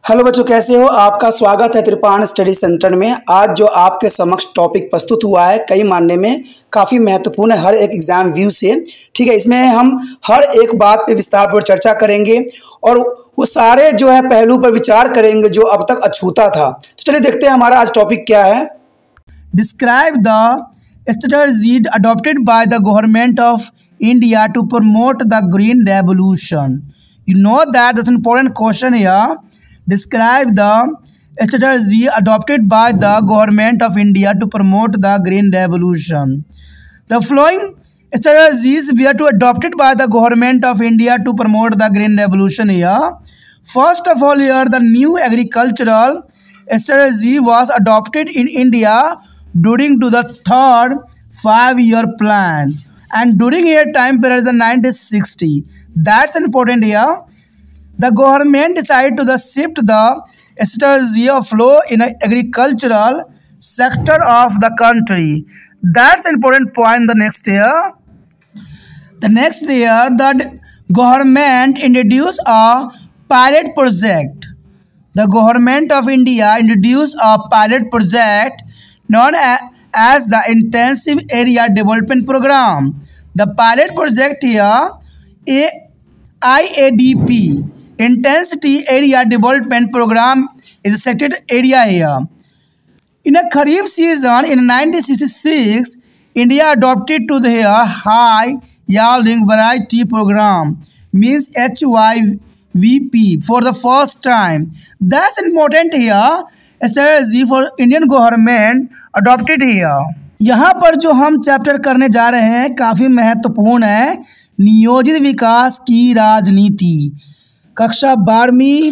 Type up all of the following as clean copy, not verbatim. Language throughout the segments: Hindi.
हेलो बच्चों, कैसे हो? आपका स्वागत है कृपाण स्टडी सेंटर में। आज जो आपके समक्ष टॉपिक प्रस्तुत हुआ है कई मानने में काफ़ी महत्वपूर्ण है हर एक एग्जाम व्यू से। ठीक है, इसमें हम हर एक बात पे विस्तार पर चर्चा करेंगे और वो सारे जो है पहलू पर विचार करेंगे जो अब तक अछूता था। तो चलिए देखते हैं हमारा आज टॉपिक क्या है। Describe the strategy adopted by the government of India to promote the green revolution. You know that that's an important question here. Describe the strategy adopted by the government of India to promote the green revolution. The following strategies were adopted by the government of India to promote the green revolution here. First of all, here the new agricultural strategy was adopted in India during to the third 5-year plan and during a time period of 1960. That's important here. The government decided to shift the strategy of flow in the agricultural sector of the country. That's an important point. The next year, the government introduced a pilot project. The government of India introduced a pilot project known as the Intensive Area Development Program. The pilot project here, IADP. Intensity Area Development Program is a sectored area here. In a Kharif season in 1966, India adopted to the High Yielding Variety Program, means HYVP, for the first time. That's important here. Strategy for Indian government adopted here. यहाँ पर जो हम चैप्टर करने जा रहे हैं काफ़ी महत्वपूर्ण है। नियोजित विकास की राजनीति, कक्षा 12वीं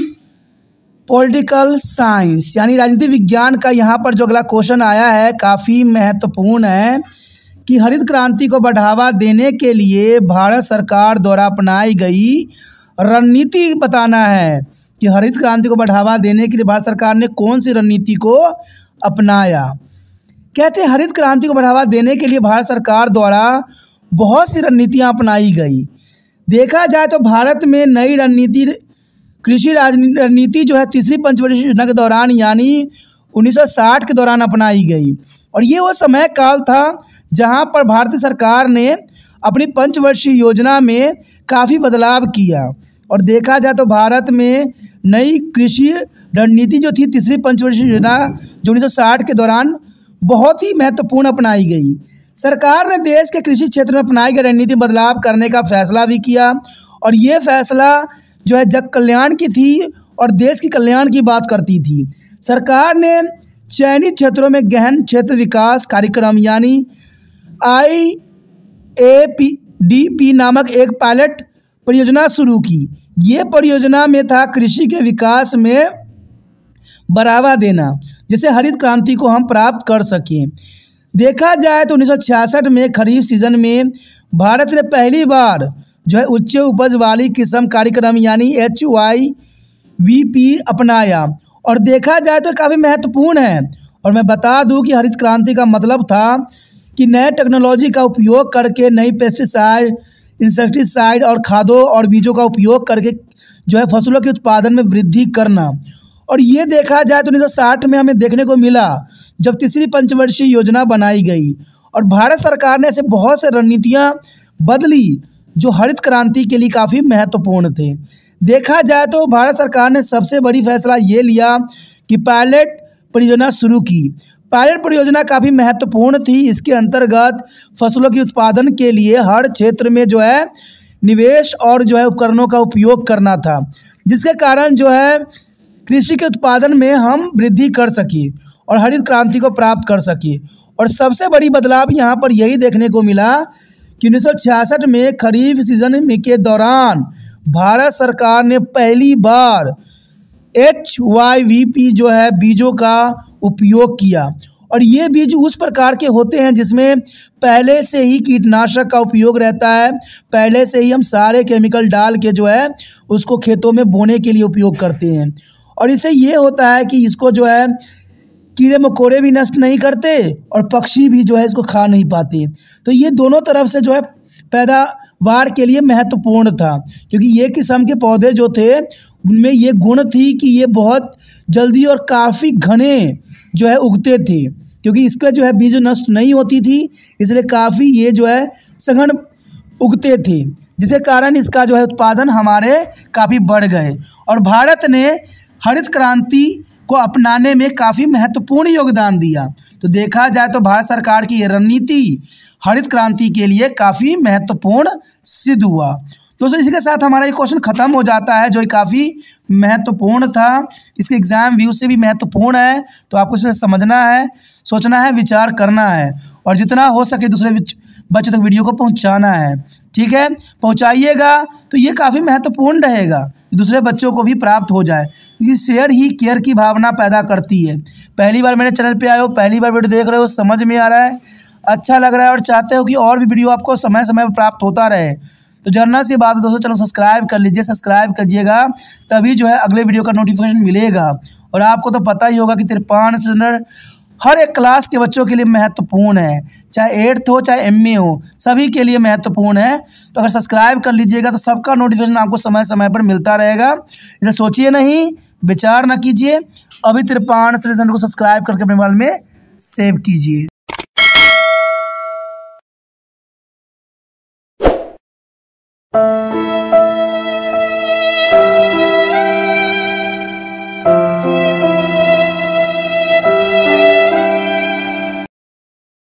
पॉलिटिकल साइंस यानी राजनीति विज्ञान का यहाँ पर जो अगला क्वेश्चन आया है काफ़ी महत्वपूर्ण है कि हरित क्रांति को बढ़ावा देने के लिए भारत सरकार द्वारा अपनाई गई रणनीति बताना है कि हरित क्रांति को बढ़ावा देने के लिए भारत सरकार ने कौन सी रणनीति को अपनाया। कहते हैं हरित क्रांति को बढ़ावा देने के लिए भारत सरकार द्वारा बहुत सी रणनीतियाँ अपनाई गई। देखा जाए तो भारत में नई रणनीति कृषि रणनीति जो है तीसरी पंचवर्षीय योजना के दौरान यानी 1960 के दौरान अपनाई गई और ये वो समय काल था जहां पर भारतीय सरकार ने अपनी पंचवर्षीय योजना में काफ़ी बदलाव किया। और देखा जाए तो भारत में नई कृषि रणनीति जो थी तीसरी पंचवर्षीय योजना जो 1960 के दौरान बहुत ही महत्वपूर्ण अपनाई गई। सरकार ने देश के कृषि क्षेत्र में अपनाई गई रणनीति बदलाव करने का फैसला भी किया और ये फैसला जो है जन कल्याण की थी और देश की कल्याण की बात करती थी। सरकार ने चयनित क्षेत्रों में गहन क्षेत्र विकास कार्यक्रम यानी IAPDP नामक एक पायलट परियोजना शुरू की। ये परियोजना में था कृषि के विकास में बढ़ावा देना जिससे हरित क्रांति को हम प्राप्त कर सकें। देखा जाए तो 1966 में खरीफ सीजन में भारत ने पहली बार जो है उच्च उपज वाली किस्म कार्यक्रम यानी HYVP अपनाया और देखा जाए तो काफ़ी महत्वपूर्ण है। और मैं बता दूं कि हरित क्रांति का मतलब था कि नए टेक्नोलॉजी का उपयोग करके नई पेस्टिसाइड, इंसेक्टिसाइड और खादों और बीजों का उपयोग करके जो है फसलों के उत्पादन में वृद्धि करना। और ये देखा जाए तो 1960 में हमें देखने को मिला जब तीसरी पंचवर्षीय योजना बनाई गई और भारत सरकार ने ऐसे बहुत से रणनीतियाँ बदली जो हरित क्रांति के लिए काफ़ी महत्वपूर्ण थे। देखा जाए तो भारत सरकार ने सबसे बड़ी फैसला ये लिया कि पायलट परियोजना शुरू की। पायलट परियोजना काफ़ी महत्वपूर्ण थी। इसके अंतर्गत फसलों के उत्पादन के लिए हर क्षेत्र में जो है निवेश और जो है उपकरणों का उपयोग करना था जिसके कारण जो है कृषि के उत्पादन में हम वृद्धि कर सके और हरित क्रांति को प्राप्त कर सके। और सबसे बड़ी बदलाव यहाँ पर यही देखने को मिला कि 1966 में खरीफ सीजन में के दौरान भारत सरकार ने पहली बार HYVP जो है बीजों का उपयोग किया और ये बीज उस प्रकार के होते हैं जिसमें पहले से ही कीटनाशक का उपयोग रहता है, पहले से ही हम सारे केमिकल डाल के जो है उसको खेतों में बोने के लिए उपयोग करते हैं और इससे ये होता है कि इसको जो है कीड़े मकोड़े भी नष्ट नहीं करते और पक्षी भी जो है इसको खा नहीं पाते। तो ये दोनों तरफ से जो है पैदावार के लिए महत्वपूर्ण था क्योंकि ये किस्म के पौधे जो थे उनमें ये गुण थी कि ये बहुत जल्दी और काफ़ी घने जो है उगते थे, क्योंकि इसका जो है बीज नष्ट नहीं होती थी, इसलिए काफ़ी ये जो है सघन उगते थे, जिसके कारण इसका जो है उत्पादन हमारे काफ़ी बढ़ गए। और भारत ने हरित क्रांति को अपनाने में काफ़ी महत्वपूर्ण योगदान दिया। तो देखा जाए तो भारत सरकार की ये रणनीति हरित क्रांति के लिए काफ़ी महत्वपूर्ण सिद्ध हुआ। दोस्तों इसी के साथ हमारा ये क्वेश्चन ख़त्म हो जाता है, जो काफ़ी महत्वपूर्ण था, इसके एग्ज़ाम व्यू से भी महत्वपूर्ण है। तो आपको इसे समझना है, सोचना है, विचार करना है और जितना हो सके दूसरे बच्चों तक वीडियो को पहुंचाना है। ठीक है, पहुंचाइएगा तो ये काफ़ी महत्वपूर्ण रहेगा, दूसरे बच्चों को भी प्राप्त हो जाए, क्योंकि शेयर ही केयर की भावना पैदा करती है। पहली बार मेरे चैनल पे आए हो, पहली बार वीडियो देख रहे हो, समझ में आ रहा है, अच्छा लग रहा है और चाहते हो कि और भी वीडियो आपको समय समय पर प्राप्त होता रहे, तो जानना सी बात है दोस्तों, चलो सब्सक्राइब कर लीजिए। सब्सक्राइब करिएगा तभी जो है अगले वीडियो का नोटिफिकेशन मिलेगा। और आपको तो पता ही होगा कि तिरपान स्टैंडर्ड हर एक क्लास के बच्चों के लिए महत्वपूर्ण है, चाहे 8th हो चाहे MA हो, सभी के लिए महत्वपूर्ण है। तो अगर सब्सक्राइब कर लीजिएगा तो सबका नोटिफिकेशन आपको समय समय पर मिलता रहेगा। इसे सोचिए नहीं, विचार न कीजिए, अभी तिरपान स्टैंडर्ड को सब्सक्राइब करके अपने मोबाइल में सेव कीजिए।